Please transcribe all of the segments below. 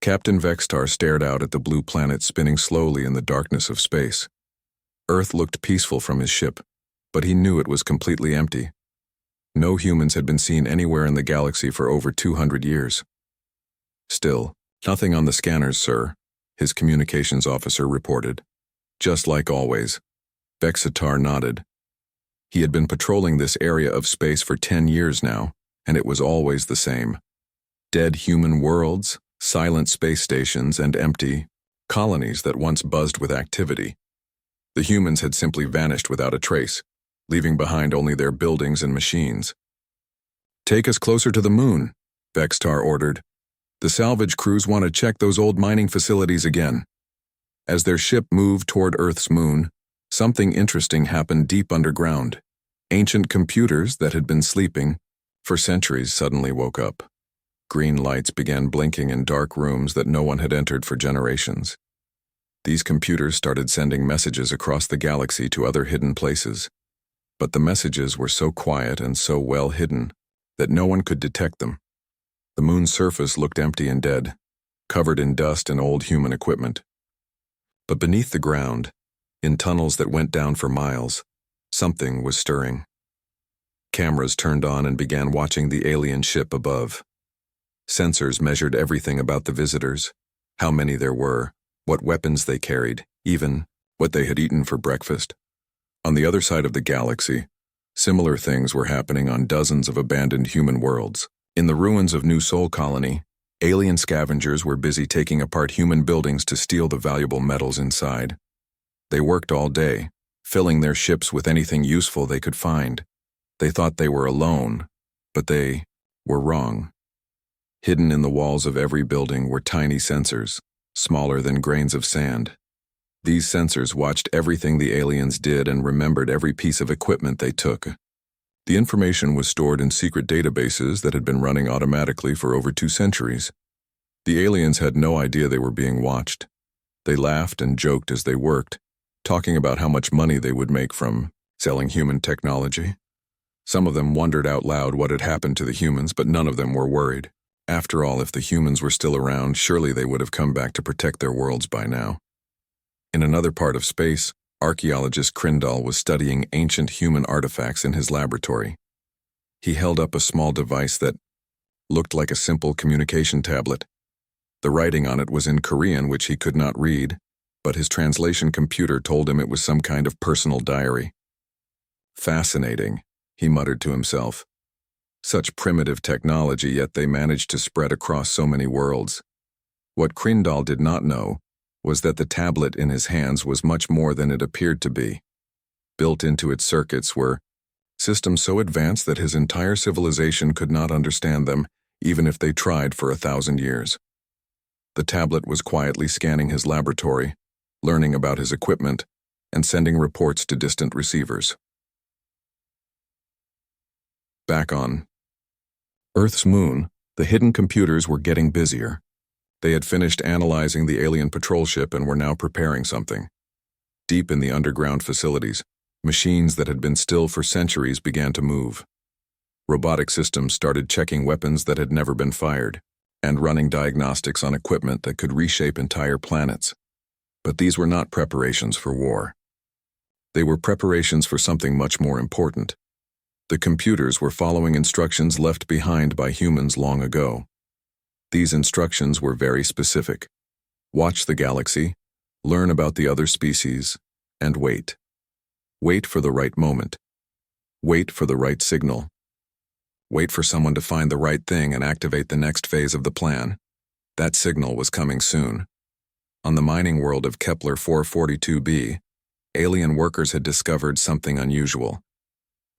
Captain Vextar stared out at the blue planet spinning slowly in the darkness of space. Earth looked peaceful from his ship, but he knew it was completely empty. No humans had been seen anywhere in the galaxy for over 200 years. Still, nothing on the scanners, sir, his communications officer reported. Just like always. Vextar nodded. He had been patrolling this area of space for 10 years now, and it was always the same. Dead human worlds, silent space stations, and empty colonies that once buzzed with activity. The humans had simply vanished without a trace, leaving behind only their buildings and machines. "Take us closer to the moon," Vextar ordered. "The salvage crews want to check those old mining facilities again." As their ship moved toward Earth's moon, something interesting happened deep underground. Ancient computers that had been sleeping for centuries suddenly woke up. Green lights began blinking in dark rooms that no one had entered for generations. These computers started sending messages across the galaxy to other hidden places. But the messages were so quiet and so well hidden that no one could detect them. The moon's surface looked empty and dead, covered in dust and old human equipment. But beneath the ground, in tunnels that went down for miles, something was stirring. Cameras turned on and began watching the alien ship above. Sensors measured everything about the visitors, how many there were, what weapons they carried, even what they had eaten for breakfast. On the other side of the galaxy, similar things were happening on dozens of abandoned human worlds. In the ruins of New Sol Colony, alien scavengers were busy taking apart human buildings to steal the valuable metals inside. They worked all day, filling their ships with anything useful they could find. They thought they were alone, but they were wrong. Hidden in the walls of every building were tiny sensors, smaller than grains of sand. These sensors watched everything the aliens did and remembered every piece of equipment they took. The information was stored in secret databases that had been running automatically for over 2 centuries. The aliens had no idea they were being watched. They laughed and joked as they worked, talking about how much money they would make from selling human technology. Some of them wondered out loud what had happened to the humans, but none of them were worried. After all, if the humans were still around, surely they would have come back to protect their worlds by now. In another part of space, archaeologist Krindal was studying ancient human artifacts in his laboratory. He held up a small device that looked like a simple communication tablet. The writing on it was in Korean, which he could not read, but his translation computer told him it was some kind of personal diary. "Fascinating," he muttered to himself. Such primitive technology, yet they managed to spread across so many worlds. What Krindal did not know was that the tablet in his hands was much more than it appeared to be. Built into its circuits were systems so advanced that his entire civilization could not understand them, even if they tried for 1,000 years. The tablet was quietly scanning his laboratory, learning about his equipment, and sending reports to distant receivers. Back on Earth's moon, the hidden computers were getting busier. They had finished analyzing the alien patrol ship and were now preparing something. Deep in the underground facilities, machines that had been still for centuries began to move. Robotic systems started checking weapons that had never been fired, and running diagnostics on equipment that could reshape entire planets. But these were not preparations for war. They were preparations for something much more important. The computers were following instructions left behind by humans long ago. These instructions were very specific. Watch the galaxy, learn about the other species, and wait. Wait for the right moment. Wait for the right signal. Wait for someone to find the right thing and activate the next phase of the plan. That signal was coming soon. On the mining world of Kepler 442b, alien workers had discovered something unusual.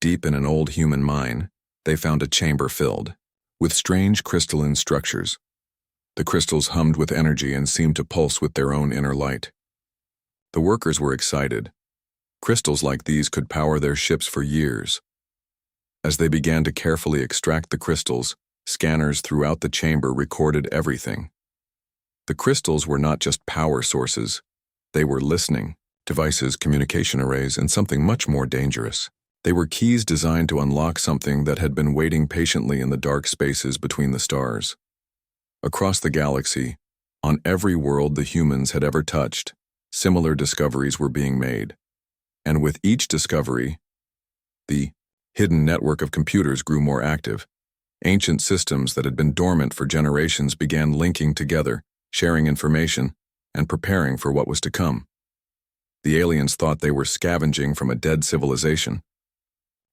Deep in an old human mine, they found a chamber filled with strange crystalline structures. The crystals hummed with energy and seemed to pulse with their own inner light. The workers were excited. Crystals like these could power their ships for years. As they began to carefully extract the crystals, scanners throughout the chamber recorded everything. The crystals were not just power sources. They were listening devices, communication arrays, and something much more dangerous. They were keys designed to unlock something that had been waiting patiently in the dark spaces between the stars. Across the galaxy, On every world the humans had ever touched, similar discoveries were being made. And with each discovery, the hidden network of computers grew more active. Ancient systems that had been dormant for generations began linking together, sharing information, and preparing for what was to come. The aliens thought they were scavenging from a dead civilization.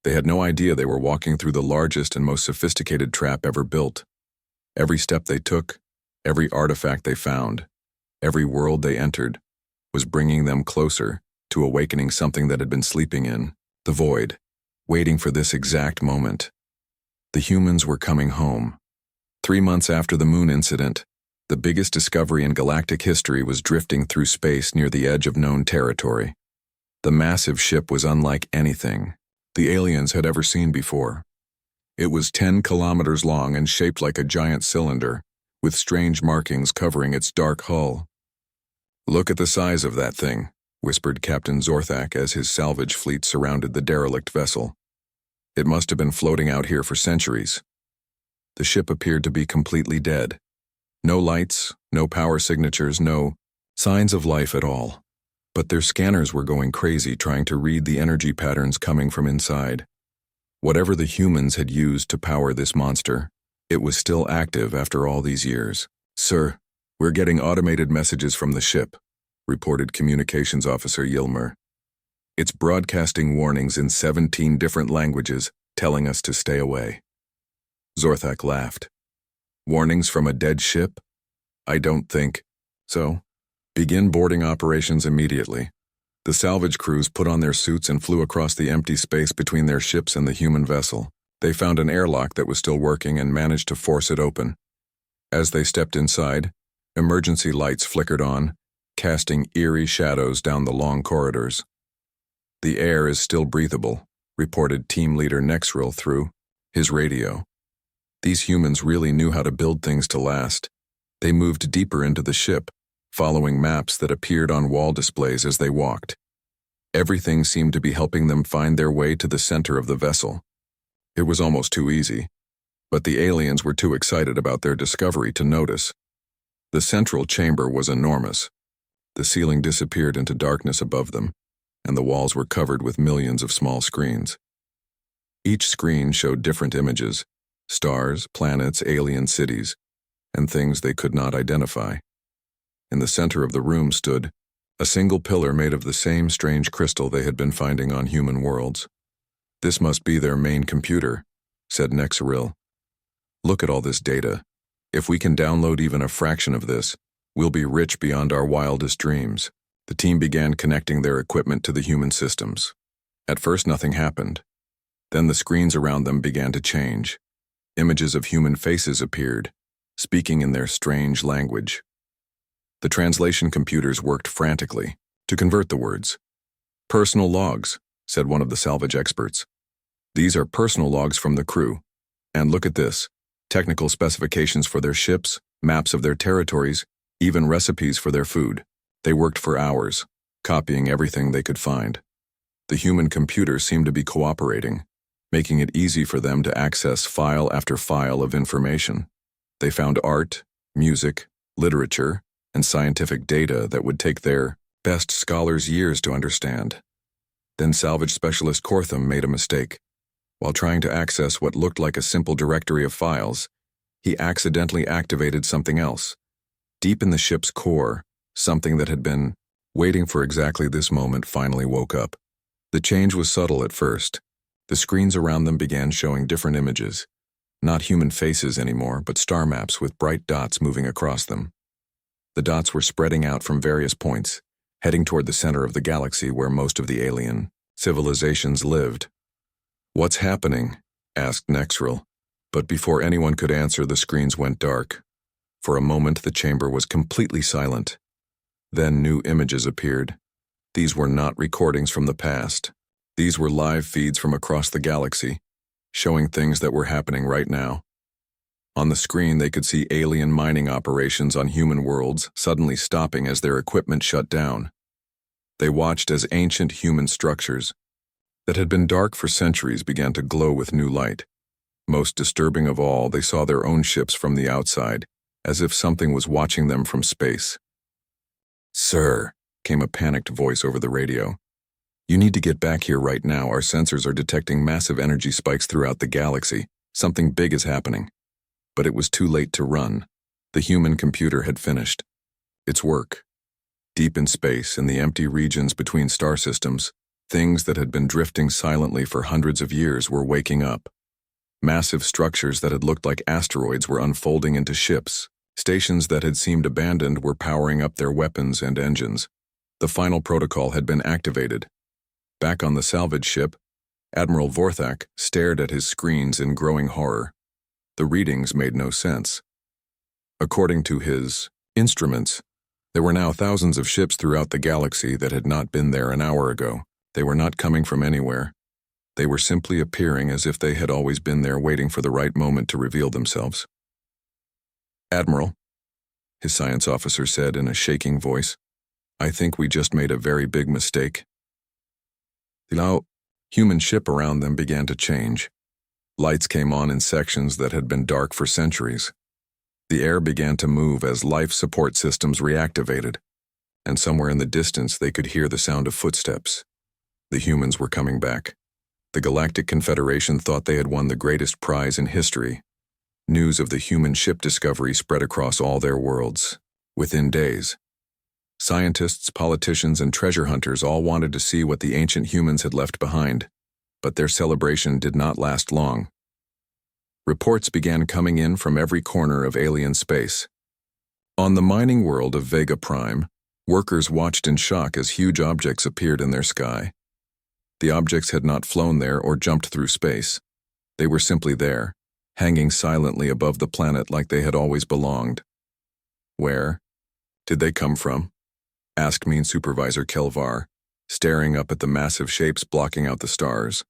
They had no idea they were walking through the largest and most sophisticated trap ever built. Every step they took, every artifact they found, every world they entered, was bringing them closer to awakening something that had been sleeping in the void, waiting for this exact moment. The humans were coming home. 3 months after the moon incident, the biggest discovery in galactic history was drifting through space near the edge of known territory. The massive ship was unlike anything the aliens had ever seen before. It was 10 kilometers long and shaped like a giant cylinder, with strange markings covering its dark hull. "Look at the size of that thing," whispered Captain Zorthak as his salvage fleet surrounded the derelict vessel. "It must have been floating out here for centuries." The ship appeared to be completely dead. No lights, no power signatures, no signs of life at all. But their scanners were going crazy trying to read the energy patterns coming from inside. Whatever the humans had used to power this monster, it was still active after all these years. "Sir, we're getting automated messages from the ship," reported Communications Officer Yilmer. "It's broadcasting warnings in 17 different languages, telling us to stay away." Zorthak laughed. "Warnings from a dead ship? I don't think so. Begin boarding operations immediately." The salvage crews put on their suits and flew across the empty space between their ships and the human vessel. They found an airlock that was still working and managed to force it open. As they stepped inside, emergency lights flickered on, casting eerie shadows down the long corridors. "The air is still breathable," reported Team Leader Nexril through his radio. These humans really knew how to build things to last. They moved deeper into the ship, following maps that appeared on wall displays as they walked. Everything seemed to be helping them find their way to the center of the vessel. It was almost too easy, but the aliens were too excited about their discovery to notice. The central chamber was enormous. The ceiling disappeared into darkness above them, and the walls were covered with millions of small screens. Each screen showed different images: stars, planets, alien cities, and things they could not identify. In the center of the room stood a single pillar made of the same strange crystal they had been finding on human worlds. "This must be their main computer," said Nexril. "Look at all this data. If we can download even a fraction of this, we'll be rich beyond our wildest dreams." The team began connecting their equipment to the human systems. At first nothing happened. Then the screens around them began to change. Images of human faces appeared, speaking in their strange language. The translation computers worked frantically to convert the words. "Personal logs," said one of the salvage experts. "These are personal logs from the crew. And look at this: technical specifications for their ships, maps of their territories, even recipes for their food." They worked for hours, copying everything they could find. The human computer seemed to be cooperating, making it easy for them to access file after file of information. They found art, music, literature, and scientific data that would take their best scholars years to understand. Then salvage specialist Kortham made a mistake. While trying to access what looked like a simple directory of files, he accidentally activated something else. Deep in the ship's core, something that had been waiting for exactly this moment finally woke up. The change was subtle at first. The screens around them began showing different images. Not human faces anymore, but star maps with bright dots moving across them. The dots were spreading out from various points, heading toward the center of the galaxy where most of the alien civilizations lived. "What's happening?" asked Nexril, but before anyone could answer, the screens went dark. For a moment, the chamber was completely silent. Then new images appeared. These were not recordings from the past. These were live feeds from across the galaxy, showing things that were happening right now. On the screen, they could see alien mining operations on human worlds suddenly stopping as their equipment shut down. They watched as ancient human structures that had been dark for centuries began to glow with new light. Most disturbing of all, they saw their own ships from the outside, as if something was watching them from space. "Sir," came a panicked voice over the radio. "You need to get back here right now. Our sensors are detecting massive energy spikes throughout the galaxy. Something big is happening." But it was too late to run. The human computer had finished its work. Deep in space, in the empty regions between star systems, things that had been drifting silently for hundreds of years were waking up. Massive structures that had looked like asteroids were unfolding into ships. Stations that had seemed abandoned were powering up their weapons and engines. The final protocol had been activated. Back on the salvage ship, Admiral Vorthak stared at his screens in growing horror. The readings made no sense. According to his instruments, there were now thousands of ships throughout the galaxy that had not been there an hour ago. They were not coming from anywhere. They were simply appearing as if they had always been there, waiting for the right moment to reveal themselves. "Admiral," his science officer said in a shaking voice, "I think we just made a very big mistake." The human ship around them began to change. Lights came on in sections that had been dark for centuries. The air began to move as life support systems reactivated, and somewhere in the distance they could hear the sound of footsteps. The humans were coming back. The Galactic Confederation thought they had won the greatest prize in history. News of the human ship discovery spread across all their worlds. Within days, scientists, politicians, and treasure hunters all wanted to see what the ancient humans had left behind, but their celebration did not last long. Reports began coming in from every corner of alien space. On the mining world of Vega Prime, workers watched in shock as huge objects appeared in their sky. The objects had not flown there or jumped through space. They were simply there, hanging silently above the planet like they had always belonged. "Where did they come from?" asked Mean Supervisor Kelvar, staring up at the massive shapes blocking out the stars.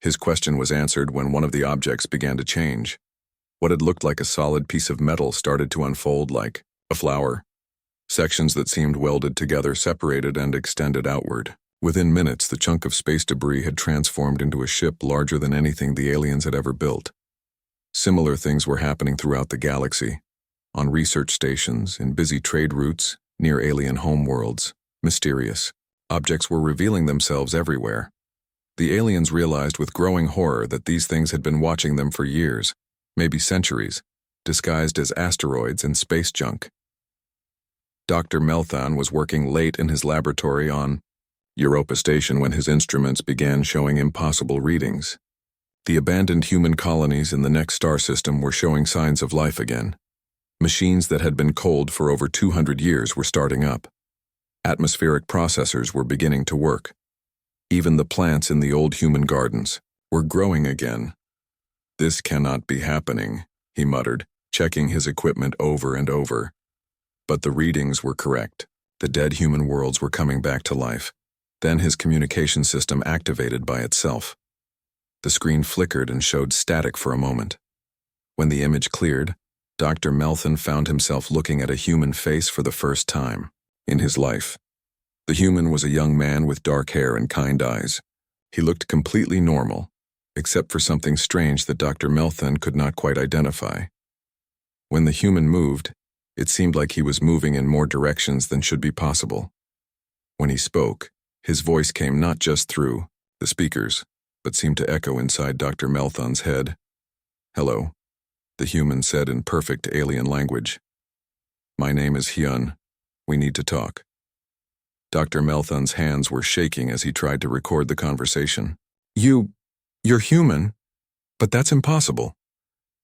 His question was answered when one of the objects began to change. What had looked like a solid piece of metal started to unfold like a flower. Sections that seemed welded together separated and extended outward. Within minutes, the chunk of space debris had transformed into a ship larger than anything the aliens had ever built. Similar things were happening throughout the galaxy, on research stations, in busy trade routes, near alien homeworlds. Mysterious objects were revealing themselves everywhere. The aliens realized with growing horror that these things had been watching them for years, maybe centuries, disguised as asteroids and space junk. Dr. Melthan was working late in his laboratory on Europa Station when his instruments began showing impossible readings. The abandoned human colonies in the next star system were showing signs of life again. Machines that had been cold for over 200 years were starting up. Atmospheric processors were beginning to work. Even the plants in the old human gardens were growing again. "This cannot be happening," he muttered, checking his equipment over and over. But the readings were correct. The dead human worlds were coming back to life. Then his communication system activated by itself. The screen flickered and showed static for a moment. When the image cleared, Dr. Melthan found himself looking at a human face for the first time in his life. The human was a young man with dark hair and kind eyes. He looked completely normal, except for something strange that Dr. Melthan could not quite identify. When the human moved, it seemed like he was moving in more directions than should be possible. When he spoke, his voice came not just through the speakers, but seemed to echo inside Dr. Melthan's head. "Hello," the human said in perfect alien language. "My name is Hyun. We need to talk." Dr. Melthan's hands were shaking as he tried to record the conversation. You're human, but that's impossible.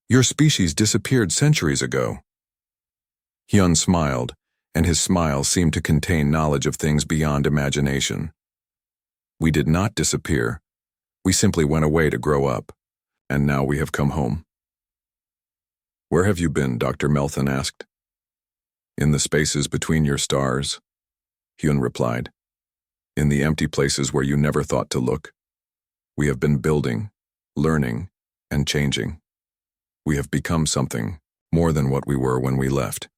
Your species disappeared centuries ago." Hyun smiled, and his smile seemed to contain knowledge of things beyond imagination. "We did not disappear. We simply went away to grow up, and now we have come home." "Where have you been?" Dr. Melthan asked. "In the spaces between your stars," Hyun replied. "In the empty places where you never thought to look. We have been building, learning, and changing. We have become something more than what we were when we left."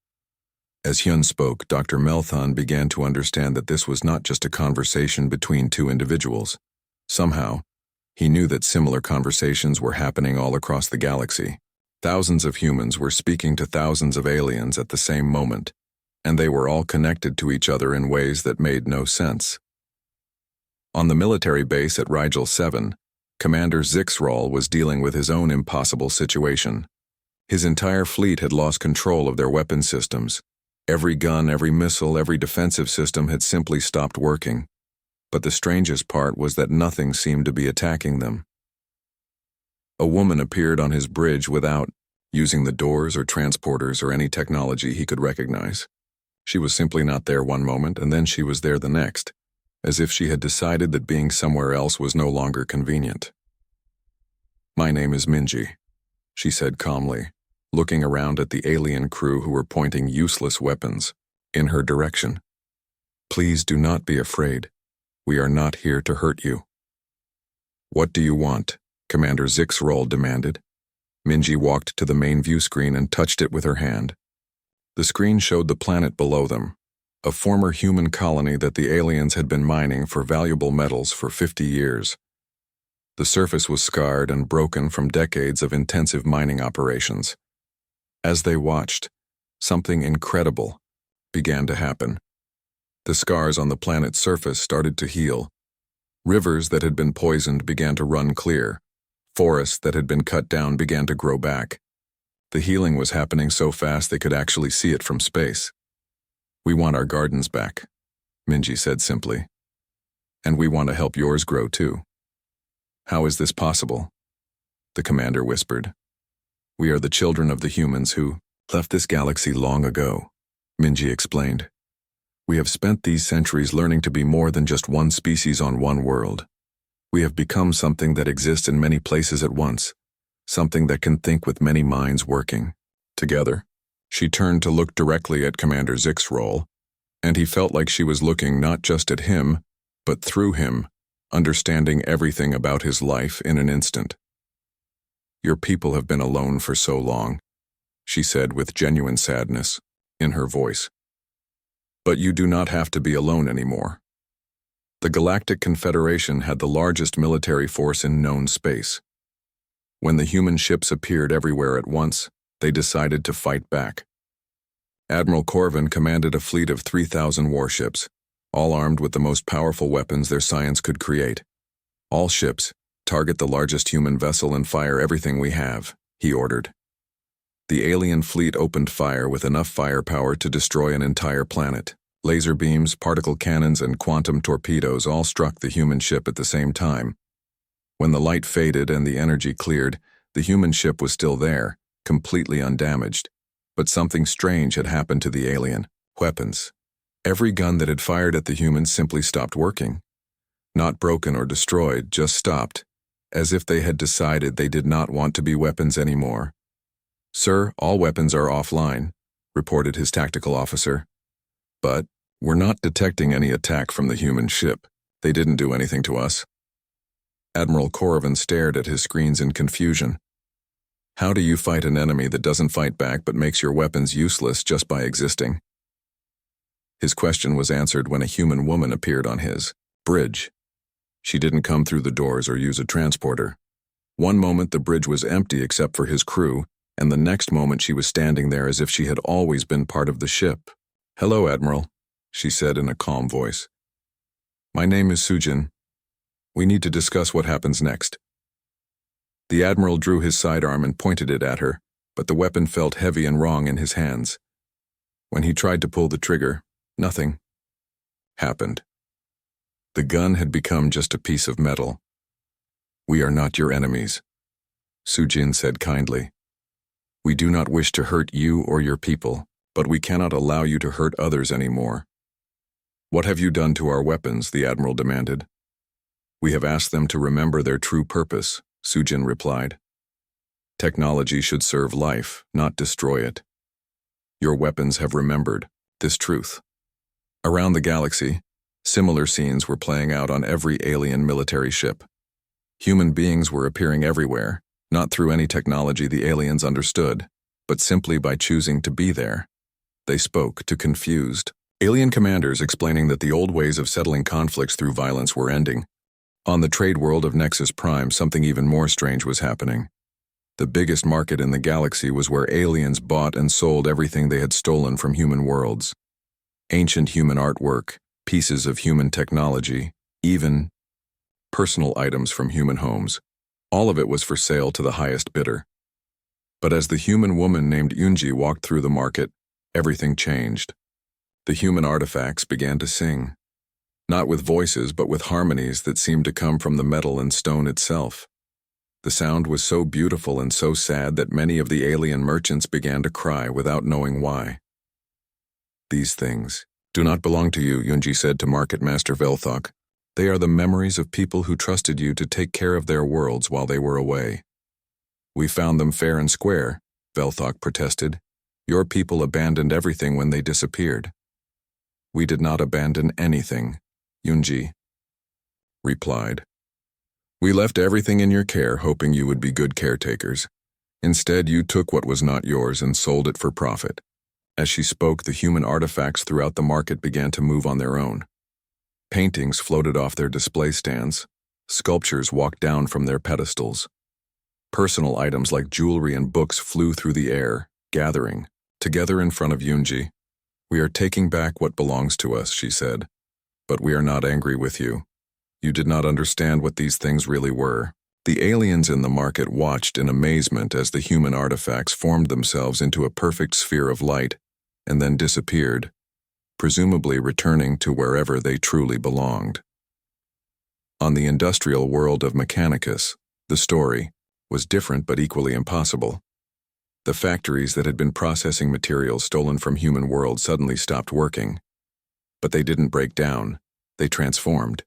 As Hyun spoke, Dr. Melthan began to understand that this was not just a conversation between two individuals. Somehow, he knew that similar conversations were happening all across the galaxy. Thousands of humans were speaking to thousands of aliens at the same moment, and they were all connected to each other in ways that made no sense. On the military base at Rigel 7, Commander Zixrol was dealing with his own impossible situation. His entire fleet had lost control of their weapon systems. Every gun, every missile, every defensive system had simply stopped working. But the strangest part was that nothing seemed to be attacking them. A woman appeared on his bridge without using the doors or transporters or any technology he could recognize. She was simply not there one moment, and then she was there the next, as if she had decided that being somewhere else was no longer convenient. "My name is Minji," she said calmly, looking around at the alien crew who were pointing useless weapons in her direction. "Please do not be afraid. We are not here to hurt you." "What do you want?" Commander Zixrol demanded. Minji walked to the main view screen and touched it with her hand. The screen showed the planet below them, a former human colony that the aliens had been mining for valuable metals for 50 years. The surface was scarred and broken from decades of intensive mining operations. As they watched, something incredible began to happen. The scars on the planet's surface started to heal. Rivers that had been poisoned began to run clear. Forests that had been cut down began to grow back. The healing was happening so fast they could actually see it from space. "We want our gardens back," Minji said simply. "And we want to help yours grow too." "How is this possible?" the commander whispered. "We are the children of the humans who left this galaxy long ago," Minji explained. "We have spent these centuries learning to be more than just one species on one world. We have become something that exists in many places at once, something that can think with many minds working together." She turned to look directly at Commander Zixrol, and he felt like she was looking not just at him, but through him, understanding everything about his life in an instant. "Your people have been alone for so long," she said with genuine sadness in her voice. "But you do not have to be alone anymore." The Galactic Confederation had the largest military force in known space. When the human ships appeared everywhere at once, they decided to fight back. Admiral Corvin commanded a fleet of 3,000 warships, all armed with the most powerful weapons their science could create. "All ships, target the largest human vessel and fire everything we have," he ordered. The alien fleet opened fire with enough firepower to destroy an entire planet. Laser beams, particle cannons, and quantum torpedoes all struck the human ship at the same time. When the light faded and the energy cleared, the human ship was still there, completely undamaged. But something strange had happened to the alien weapons. Every gun that had fired at the humans simply stopped working. Not broken or destroyed, just stopped, as if they had decided they did not want to be weapons anymore. "Sir, all weapons are offline," reported his tactical officer. "But we're not detecting any attack from the human ship. They didn't do anything to us." Admiral Corvin stared at his screens in confusion. "How do you fight an enemy that doesn't fight back but makes your weapons useless just by existing?" His question was answered when a human woman appeared on his bridge. She didn't come through the doors or use a transporter. One moment the bridge was empty except for his crew, and the next moment she was standing there as if she had always been part of the ship. "Hello, Admiral," she said in a calm voice. "My name is Sujin. We need to discuss what happens next." The Admiral drew his sidearm and pointed it at her, but the weapon felt heavy and wrong in his hands. When he tried to pull the trigger, nothing happened. The gun had become just a piece of metal. "We are not your enemies," Sujin said kindly. "We do not wish to hurt you or your people, but we cannot allow you to hurt others anymore." "What have you done to our weapons?" the Admiral demanded. "We have asked them to remember their true purpose," Sujin replied. "Technology should serve life, not destroy it. Your weapons have remembered this truth." Around the galaxy, similar scenes were playing out on every alien military ship. Human beings were appearing everywhere, not through any technology the aliens understood, but simply by choosing to be there. They spoke to confused alien commanders explaining that the old ways of settling conflicts through violence were ending. On the trade world of Nexus Prime, something even more strange was happening. The biggest market in the galaxy was where aliens bought and sold everything they had stolen from human worlds. Ancient human artwork, pieces of human technology, even personal items from human homes. All of it was for sale to the highest bidder. But as the human woman named Yunji walked through the market, everything changed. The human artifacts began to sing. Not with voices, but with harmonies that seemed to come from the metal and stone itself. The sound was so beautiful and so sad that many of the alien merchants began to cry without knowing why. These things do not belong to you, Yunji said to Market Master Velthok. They are the memories of people who trusted you to take care of their worlds while they were away. We found them fair and square, Velthok protested. Your people abandoned everything when they disappeared. We did not abandon anything, Yunji replied. We left everything in your care, hoping you would be good caretakers. Instead, you took what was not yours and sold it for profit. As she spoke, the human artifacts throughout the market began to move on their own. Paintings floated off their display stands. Sculptures walked down from their pedestals. Personal items like jewelry and books flew through the air, gathering, together in front of Yunji. We are taking back what belongs to us, she said. But we are not angry with you. You did not understand what these things really were. The aliens in the market watched in amazement as the human artifacts formed themselves into a perfect sphere of light and then disappeared, presumably returning to wherever they truly belonged. On the industrial world of Mechanicus, the story was different but equally impossible. The factories that had been processing materials stolen from human worlds suddenly stopped working. But they didn't break down, they transformed.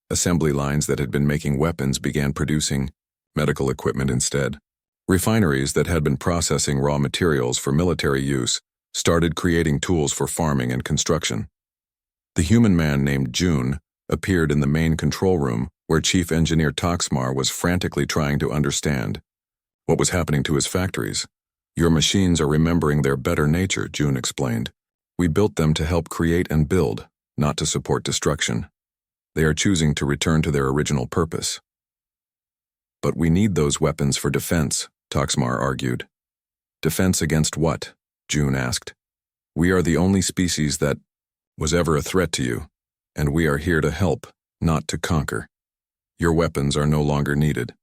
Assembly lines that had been making weapons began producing medical equipment instead. Refineries that had been processing raw materials for military use started creating tools for farming and construction. The human man named June appeared in the main control room where Chief Engineer Toxmar was frantically trying to understand what was happening to his factories. Your machines are remembering their better nature, June explained. We built them to help create and build, not to support destruction. They are choosing to return to their original purpose. But we need those weapons for defense, Toxmar argued. Defense against what? June asked. We are the only species that was ever a threat to you, and we are here to help, not to conquer. Your weapons are no longer needed.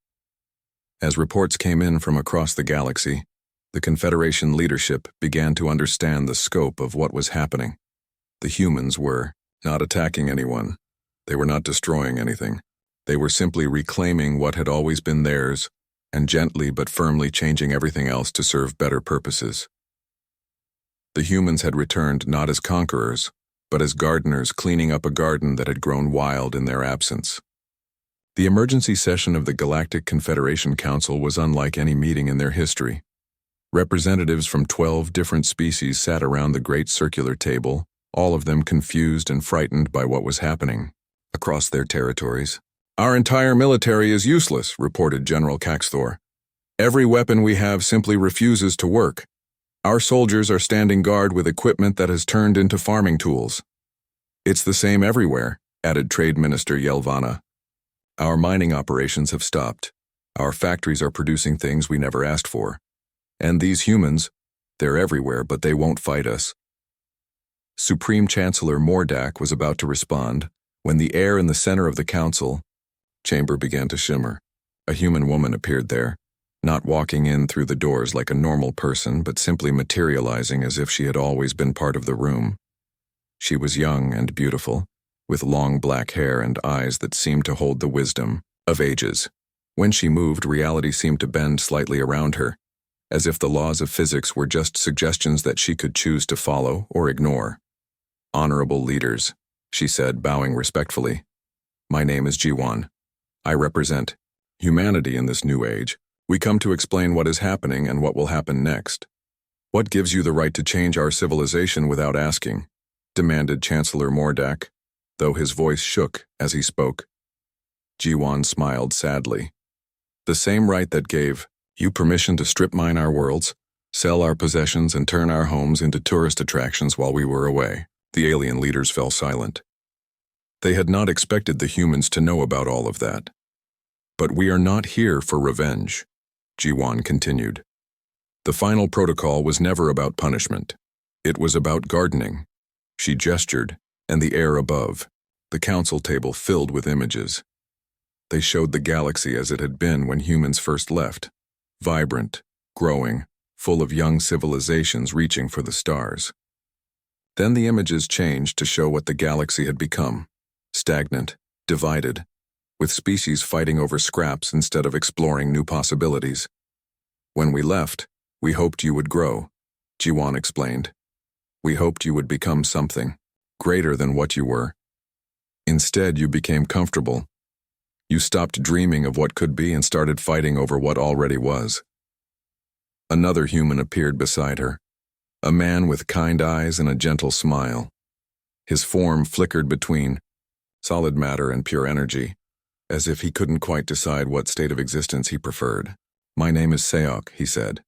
As reports came in from across the galaxy, the Confederation leadership began to understand the scope of what was happening. The humans were not attacking anyone. They were not destroying anything. They were simply reclaiming what had always been theirs and gently but firmly changing everything else to serve better purposes. The humans had returned not as conquerors, but as gardeners cleaning up a garden that had grown wild in their absence. The emergency session of the Galactic Confederation Council was unlike any meeting in their history. Representatives from 12 different species sat around the great circular table, all of them confused and frightened by what was happening across their territories. Our entire military is useless, reported General Caxthor. Every weapon we have simply refuses to work. Our soldiers are standing guard with equipment that has turned into farming tools. It's the same everywhere, added Trade Minister Yelvana. Our mining operations have stopped. Our factories are producing things we never asked for. And these humans, they're everywhere, but they won't fight us. Supreme Chancellor Mordak was about to respond when the air in the center of the council chamber began to shimmer. A human woman appeared there, not walking in through the doors like a normal person, but simply materializing as if she had always been part of the room. She was young and beautiful, with long black hair and eyes that seemed to hold the wisdom of ages. When she moved, reality seemed to bend slightly around her, as if the laws of physics were just suggestions that she could choose to follow or ignore. Honorable leaders, she said, bowing respectfully. My name is Jiwan. I represent humanity in this new age. We come to explain what is happening and what will happen next. What gives you the right to change our civilization without asking? Demanded Chancellor Mordak, though his voice shook as he spoke. Jiwan smiled sadly. The same right that gave you permission to strip mine our worlds, sell our possessions, and turn our homes into tourist attractions while we were away. The alien leaders fell silent. They had not expected the humans to know about all of that. But we are not here for revenge. Ji-Wan continued. The final protocol was never about punishment. It was about gardening. She gestured, and the air above, the council table filled with images. They showed the galaxy as it had been when humans first left, vibrant, growing, full of young civilizations reaching for the stars. Then the images changed to show what the galaxy had become, stagnant, divided, with species fighting over scraps instead of exploring new possibilities. When we left, we hoped you would grow, Ji-Wan explained. We hoped you would become something, greater than what you were. Instead, you became comfortable. You stopped dreaming of what could be and started fighting over what already was. Another human appeared beside her, a man with kind eyes and a gentle smile. His form flickered between solid matter and pure energy, as if he couldn't quite decide what state of existence he preferred. My name is Seok, he said.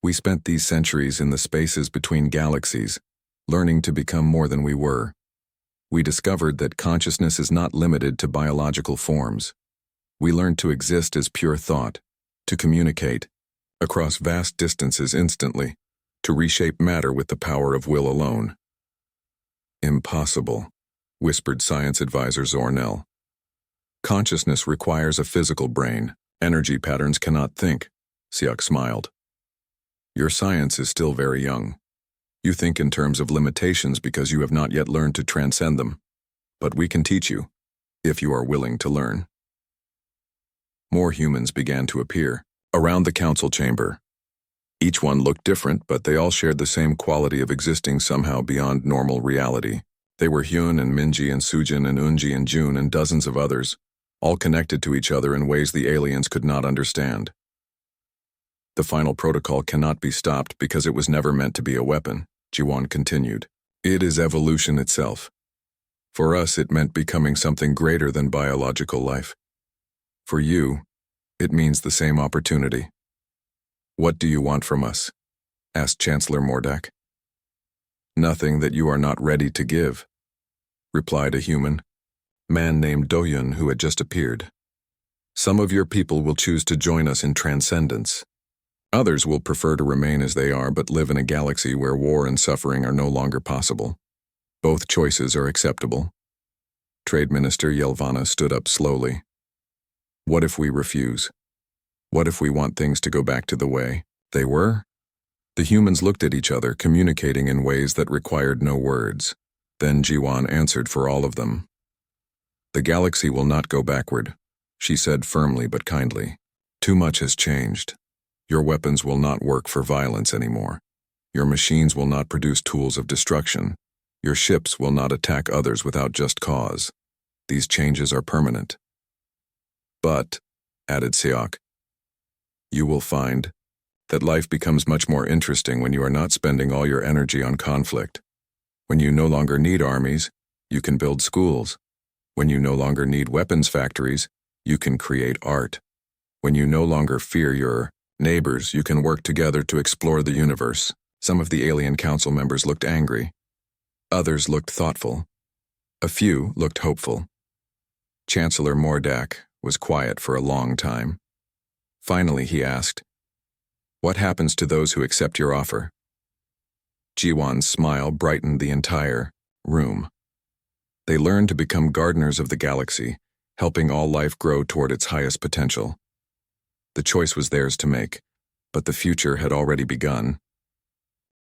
We spent these centuries in the spaces between galaxies, learning to become more than we were. We discovered that consciousness is not limited to biological forms. We learned to exist as pure thought, to communicate, across vast distances instantly, to reshape matter with the power of will alone. Impossible, whispered science advisor Zornell. Consciousness requires a physical brain. Energy patterns cannot think, Seok smiled. Your science is still very young. You think in terms of limitations because you have not yet learned to transcend them. But we can teach you, if you are willing to learn. More humans began to appear, around the council chamber. Each one looked different, but they all shared the same quality of existing somehow beyond normal reality. They were Hyun and Minji and Sujin and Unji and Jun and dozens of others, all connected to each other in ways the aliens could not understand. The final protocol cannot be stopped because it was never meant to be a weapon, Ji-Wan continued. It is evolution itself. For us, it meant becoming something greater than biological life. For you, it means the same opportunity. What do you want from us? Asked Chancellor Mordak. Nothing that you are not ready to give, replied a human, man named Doyun, who had just appeared. Some of your people will choose to join us in transcendence. Others will prefer to remain as they are but live in a galaxy where war and suffering are no longer possible. Both choices are acceptable. Trade Minister Yelvana stood up slowly. What if we refuse? What if we want things to go back to the way they were? The humans looked at each other, communicating in ways that required no words. Then Ji-Wan answered for all of them. The galaxy will not go backward, she said firmly but kindly. Too much has changed. Your weapons will not work for violence anymore. Your machines will not produce tools of destruction. Your ships will not attack others without just cause. These changes are permanent. But, added Seok, you will find that life becomes much more interesting when you are not spending all your energy on conflict. When you no longer need armies, you can build schools. When you no longer need weapons factories, you can create art. When you no longer fear your neighbors, you can work together to explore the universe. Some of the alien council members looked angry. Others looked thoughtful. A few looked hopeful. Chancellor Mordak was quiet for a long time. Finally, he asked, "What happens to those who accept your offer?" Ji-Wan's smile brightened the entire room. They learned to become gardeners of the galaxy, helping all life grow toward its highest potential. The choice was theirs to make, but the future had already begun.